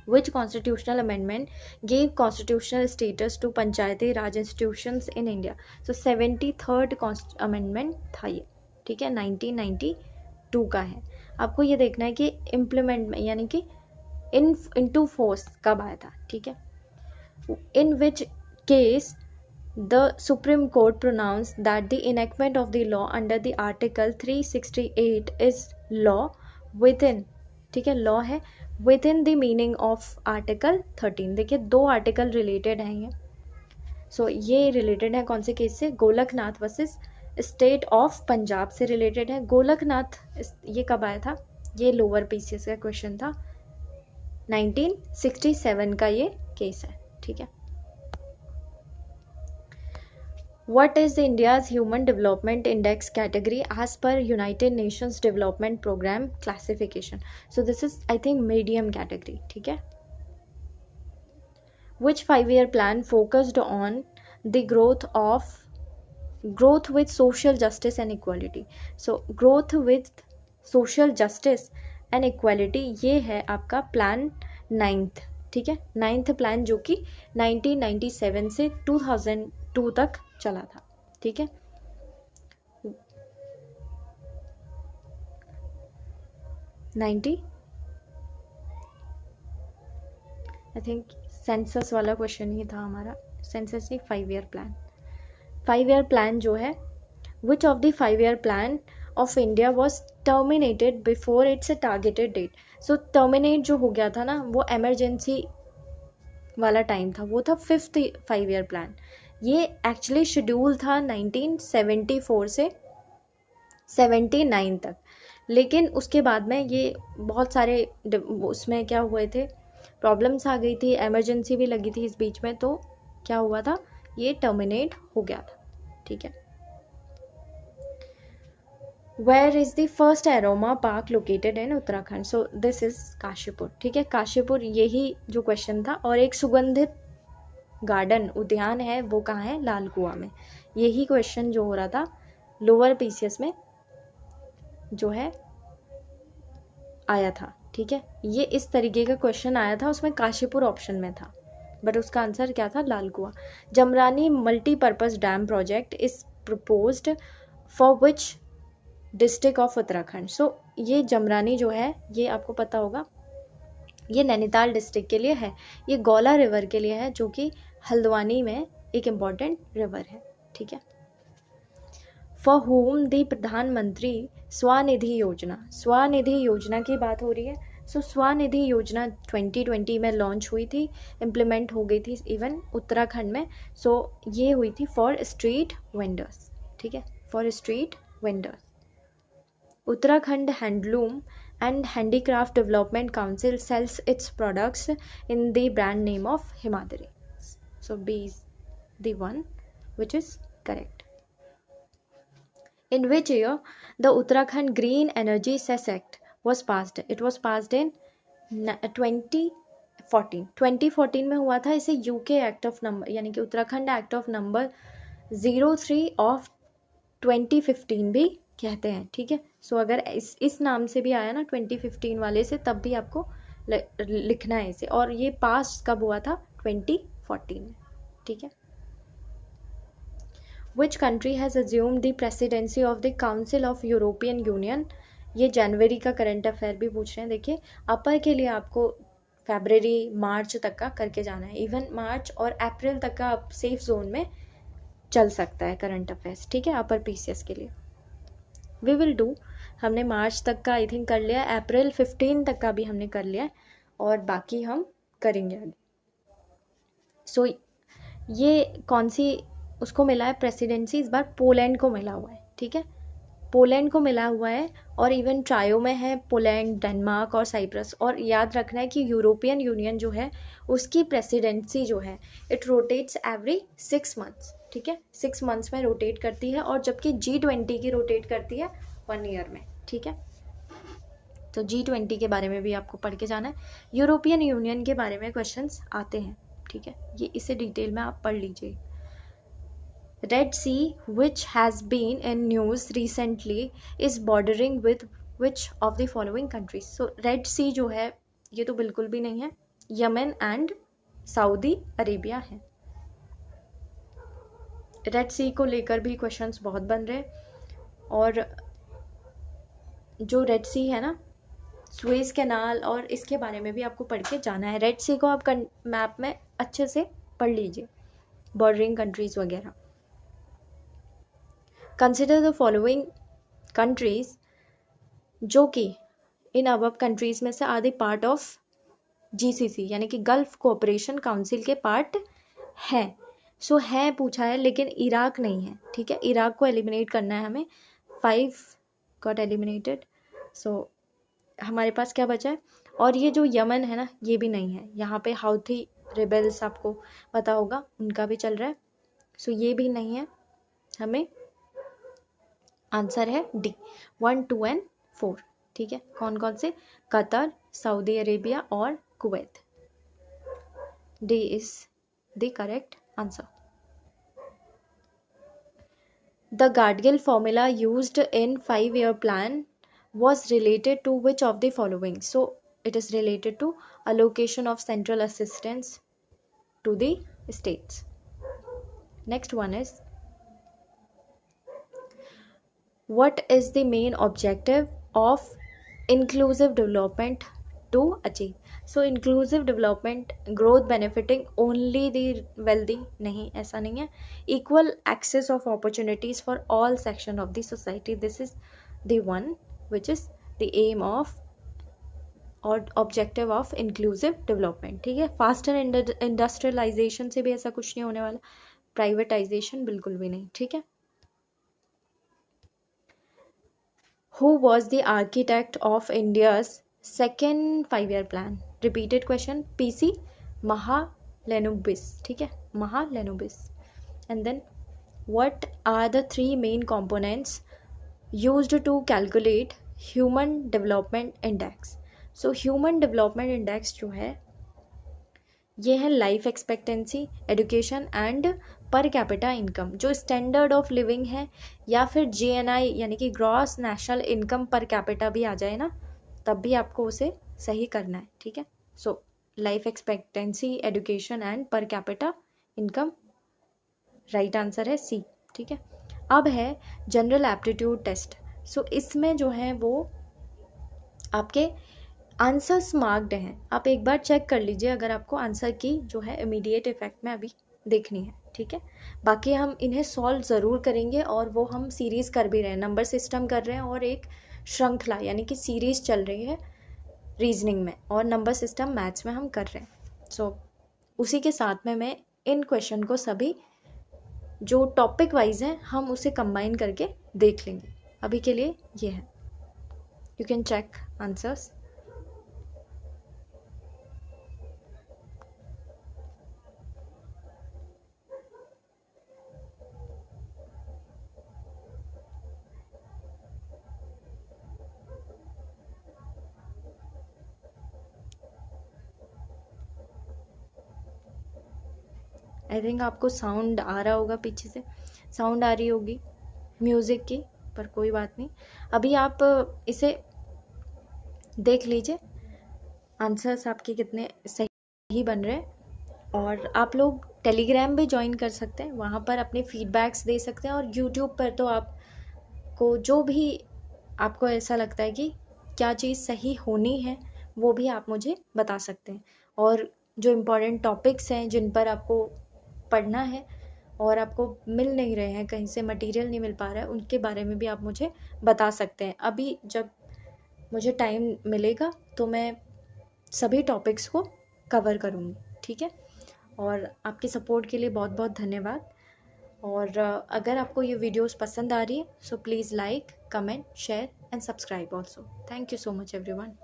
Which constitutional amendment gave constitutional status to Panchayati Raj institutions in India? So 73rd amendment था ये, ठीक है, 1992 का है। आपको ये देखना है कि इम्प्लीमेंट में, यानी कि इनटू फोर्स कब आया था, ठीक है। In which case the supreme court pronounce that the enactment of the law under the article 368 is law within, ठीक है, लॉ है within the meaning of article 13। देखिए दो आर्टिकल रिलेटेड हैं ये। सो ये रिलेटेड है कौन से केस से? Golaknath versus state of Punjab से रिलेटेड है। गोलकनाथ ये कब आया था? ये लोअर पीसीएस का क्वेश्चन था, 1967 का ये केस है, ठीक है। What is India's Human Development Index category as per United Nations Development Program classification? So this is, I think, medium category, ठीक है। Which 5-year plan focused on the growth with social justice and equality? So growth with social justice and equality, ये है आपका प्लान 9th, ठीक है, 9th प्लान, जो कि 1997 से 2002 तक चला था, ठीक है। आई थिंक सेंसस वाला क्वेश्चन ही था हमारा, सेंसस नहीं, 5-year प्लान। 5-year प्लान जो है, which of the 5-year plan of India was terminated before its targeted date? So terminate जो हो गया था ना, वो एमरजेंसी वाला टाइम था, वो था 5th 5-year प्लान। ये एक्चुअली शेड्यूल था 1974 से 79 तक, लेकिन उसके बाद में ये बहुत सारे उसमें क्या हुए थे, प्रॉब्लम्स आ गई थी, इमरजेंसी भी लगी थी इस बीच में, तो क्या हुआ था, ये टर्मिनेट हो गया था, ठीक है। Where is the first aroma park located in Uttarakhand? So this is Kashipur, ठीक है, काशीपुर, यही जो क्वेश्चन था। और एक सुगंधित गार्डन उद्यान है, वो कहाँ है? लाल कुआं में। यही क्वेश्चन जो हो रहा था लोअर पीसीएस में जो है आया था, ठीक है। ये इस तरीके का क्वेश्चन आया था, उसमें काशीपुर ऑप्शन में था, बट उसका आंसर क्या था, Lal Kuan. Jamrani multipurpose dam project is proposed for which district of Uttarakhand. So ये जमरानी जो है ये आपको पता होगा, ये नैनीताल डिस्ट्रिक्ट के लिए है। ये गौला रिवर के लिए है, जो कि हल्द्वानी में एक इम्पॉर्टेंट रिवर है, ठीक है। फॉर होम दी प्रधानमंत्री स्वनिधि योजना, स्वनिधि योजना की बात हो रही है। सो स्वनिधि योजना 2020 में लॉन्च हुई थी, इम्प्लीमेंट हो गई थी इवन उत्तराखंड में। सो ये हुई थी फॉर स्ट्रीट वेंडर्स, ठीक है, for street vendors. Uttarakhand handloom and handicraft development council sells its products in the brand name of Himadri. So B is the one which is correct. In which year the Uttarakhand Green Energy Cess Act was passed? It was passed in 2014। 2014 में हुआ था। इसे यूके एक्ट ऑफ नंबर यानी कि Uttarakhand act of number 03 of 2015 भी कहते हैं, ठीक है। सो अगर इस नाम से भी आया ना 2015 वाले से, तब भी आपको लिखना है इसे। और ये पास कब हुआ था, 2014 में, ठीक है। Which country has assumed the presidency of the council of European union. ये जनवरी का करंट अफेयर भी पूछ रहे हैं। देखिए अपर के लिए आपको फरवरी मार्च तक का करके जाना है, इवन मार्च और अप्रैल तक का आप सेफ जोन में चल सकता है करंट अफेयर्स, ठीक है, अपर पीसीएस के लिए। वी विल डू, हमने मार्च तक का आई थिंक कर लिया, अप्रैल 15 तक का भी हमने कर लिया है, और बाकी हम करेंगे आगे। सो ये कौन सी उसको मिला है प्रेसिडेंसी, इस बार पोलैंड को मिला हुआ है, ठीक है, पोलैंड को मिला हुआ है। और इवन ट्रायो में है पोलैंड, डेनमार्क और साइप्रस। और याद रखना है कि यूरोपियन यूनियन जो है उसकी प्रेसिडेंसी जो है इट रोटेट्स एवरी 6 मंथ्स, ठीक है, 6 मंथ्स में रोटेट करती है। और जबकि G20 की रोटेट करती है 1 ईयर में, ठीक है। तो G20 के बारे में भी आपको पढ़ के जाना है। यूरोपियन यूनियन के बारे में क्वेश्चंस आते हैं, ठीक है, ये इसे डिटेल में आप पढ़ लीजिए। Red Sea, which has been in news recently, is bordering with which of the following countries? So Red Sea जो है ये तो बिल्कुल भी नहीं है, यमन एंड सऊदी अरेबिया है। रेड सी को लेकर भी क्वेश्चंस बहुत बन रहे हैं। और जो रेड सी है ना, सुएज कैनाल, और इसके बारे में भी आपको पढ़ के जाना है। रेड सी को आप मैप में अच्छे से पढ़ लीजिए, बॉर्डरिंग कंट्रीज वगैरह। कंसिडर द फॉलोइंग कंट्रीज जो कि इन अबव कंट्रीज में से are the part of GCC यानी कि गल्फ कोऑपरेशन काउंसिल के पार्ट हैं। सो है पूछा है, लेकिन इराक नहीं है, ठीक है, इराक को एलिमिनेट करना है हमें। 5 गॉट एलिमिनेटेड। सो हमारे पास क्या बचा है, और ये जो यमन है ना ये भी नहीं है। यहाँ पे हाउथी रिबेल्स आपको पता होगा, उनका भी चल रहा है। सो ये भी नहीं है। हमें आंसर है डी 1, 2 एंड 4, ठीक है। कौन कौन से, कतर, सऊदी अरेबिया और Kuwait. D is the correct answer. The Gardasil formula used in 5-year plan was related to which of the following? So it is related to allocation of central assistance to the states. Next one is, what is the main objective of inclusive development to achieve? So inclusive development, growth benefiting only the wealthy, नहीं, ऐसा नहीं है। Equal access of opportunities for all section of the society, this is the one which is the aim of और objective of inclusive development, ठीक है। faster industrialization से भी ऐसा कुछ नहीं होने वाला, privatization बिल्कुल भी नहीं, ठीक है। Who was the architect of India's second 5-year plan? Repeated question, PC Mahalanobis, ठीक है, Mahalanobis. And then what are the 3 main components used to calculate human development index? So human development index जो है ये है life expectancy, education and per capita income. जो स्टैंडर्ड ऑफ लिविंग है या फिर GNI यानी कि gross national income per capita भी आ जाए ना, तब भी आपको उसे सही करना है, ठीक है। So life expectancy, education and per capita income. Right answer है सी। ठीक है, अब है जनरल एप्टीट्यूड टेस्ट। सो इसमें जो है वो आपके आंसर्स मार्क्ड हैं। आप एक बार चेक कर लीजिए अगर आपको आंसर की जो है इमीडिएट इफेक्ट में अभी देखनी है। ठीक है, बाकी हम इन्हें सॉल्व ज़रूर करेंगे और वो हम सीरीज़ कर भी रहे हैं, नंबर सिस्टम कर रहे हैं और एक श्रृंखला यानी कि सीरीज़ चल रही है रीजनिंग में और नंबर सिस्टम मैथ्स में हम कर रहे हैं। सो उसी के साथ में मैं इन क्वेश्चन को सभी जो टॉपिक वाइज हैं हम उसे कंबाइन करके देख लेंगे। अभी के लिए ये है, you can check answers. I think आपको साउंड आ रहा होगा, पीछे से साउंड आ रही होगी म्यूज़िक की, पर कोई बात नहीं। अभी आप इसे देख लीजिए आंसर्स आपके कितने सही बन रहे हैं। और आप लोग टेलीग्राम भी ज्वाइन कर सकते हैं, वहाँ पर अपने फीडबैक्स दे सकते हैं। और यूट्यूब पर तो आपको जो भी आपको ऐसा लगता है कि क्या चीज़ सही होनी है वो भी आप मुझे बता सकते हैं। और जो इम्पोर्टेंट टॉपिक्स हैं जिन पर आपको पढ़ना है और आपको मिल नहीं रहे हैं, कहीं से मटेरियल नहीं मिल पा रहा है, उनके बारे में भी आप मुझे बता सकते हैं। अभी जब मुझे टाइम मिलेगा तो मैं सभी टॉपिक्स को कवर करूँगी। ठीक है, और आपके सपोर्ट के लिए बहुत बहुत धन्यवाद। और अगर आपको ये वीडियोस पसंद आ रही है so please like, comment, share and subscribe also. Thank you so much everyone.